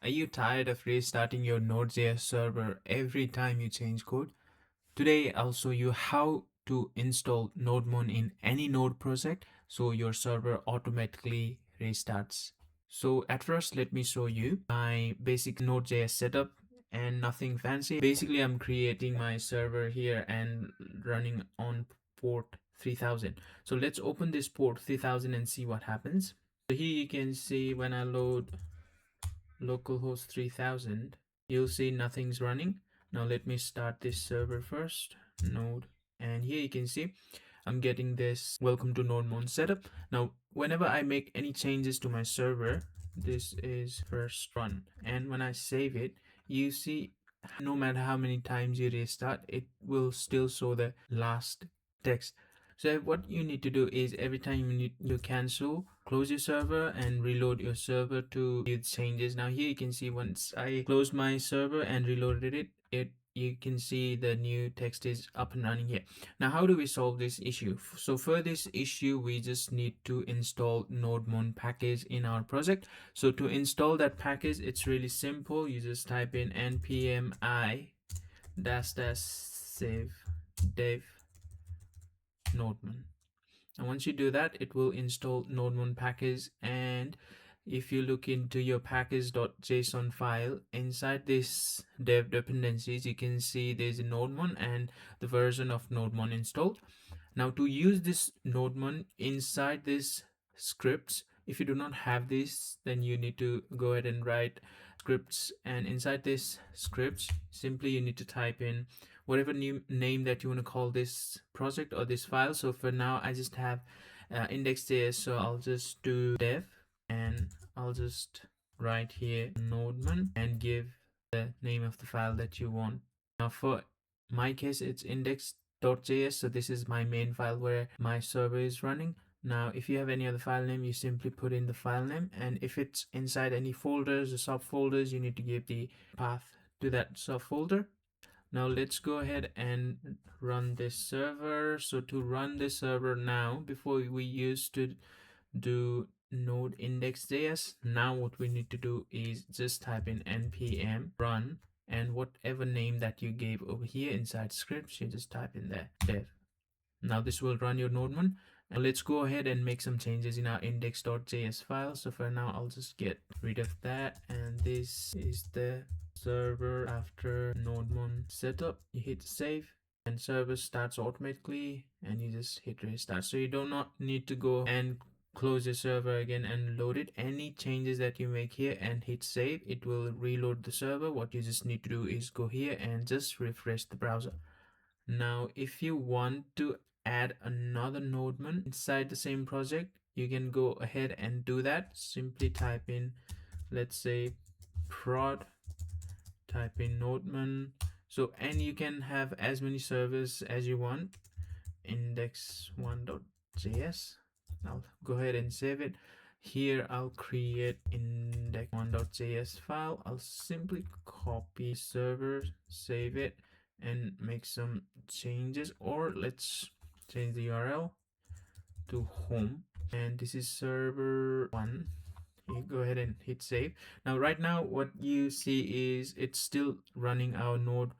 Are you tired of restarting your Node.js server every time you change code? Today I'll show you how to install Nodemon in any Node project so your server automatically restarts. So at first let me show you my basic Node.js setup and nothing fancy. Basically I'm creating my server here and running on port 3000. So let's open this port 3000 and see what happens. So here you can see when I load localhost 3000, you'll see nothing's running. Now let me start this server first, node, and here you can see I'm getting this welcome to Nodemon setup. Now whenever I make any changes to my server, this is first run, and when I save it, you see no matter how many times you restart, it will still show the last text. So what you need to do is every time you need to cancel, close your server and reload your server to view the changes. Now here you can see once I closed my server and reloaded it, you can see the new text is up and running here. Now how do we solve this issue? So for this issue, we just need to install Nodemon package in our project. So to install that package, it's really simple. You just type in npm i -- save dev Nodemon. And once you do that, it will install Nodemon package. And if you look into your package.json file, inside this dev dependencies, you can see there's a Nodemon and the version of Nodemon installed. Now to use this Nodemon inside this scripts, if you do not have this, then you need to go ahead and write scripts, and inside this scripts, simply you need to type in whatever new name that you want to call this project or this file. So for now I just have index.js, so I'll just do dev and I'll just write here Nodemon and give the name of the file that you want. Now for my case it's index.js, so this is my main file where my server is running. Now if you have any other file name, you simply put in the file name, and if it's inside any folders or subfolders, you need to give the path to that subfolder. Now let's go ahead and run this server. So to run this server now, before we used to do node index.js, now what we need to do is just type in npm run, and whatever name that you gave over here inside scripts, you just type in there dev. Now this will run your Nodemon. And let's go ahead and make some changes in our index.js file. So for now I'll just get rid of that, and this is the server after Nodemon setup. You hit save and server starts automatically, and you just hit restart. So you do not need to go and close your server again and load it. Any changes that you make here and hit save, it will reload the server. What you just need to do is go here and just refresh the browser. Now if you want to add another Nodemon inside the same project, you can go ahead and do that. Simply type in, let's say, prod, type in Nodemon. So, and you can have as many servers as you want. Index1.js. I'll go ahead and save it. Here I'll create index1.js file. I'll simply copy server, save it, and make some changes, or let's change the URL to home, and this is server 1. You go ahead and hit save. Now right now what you see is it's still running our node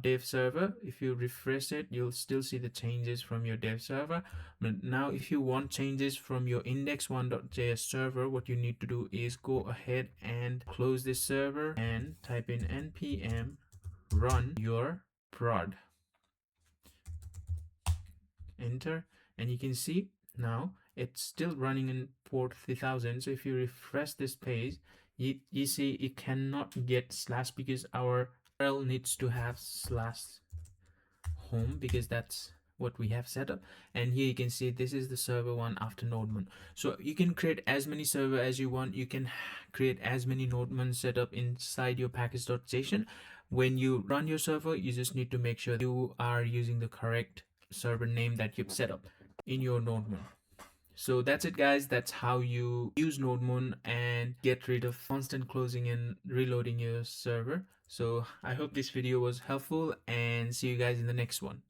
dev server. If you refresh it, you'll still see the changes from your dev server. But now if you want changes from your index1.js server, what you need to do is go ahead and close this server and type in npm run your prod, enter, and you can see now it's still running in port 3000. So if you refresh this page, you see it cannot get slash because our URL needs to have slash home, because that's what we have set up. And here you can see this is the server one after Nodemon. So you can create as many server as you want. You can create as many Nodemon set up inside your package.json. When you run your server, you just need to make sure you are using the correct server name that you've set up in your Nodemon. So that's it guys, that's how you use Nodemon and get rid of constant closing and reloading your server. So I hope this video was helpful, and see you guys in the next one.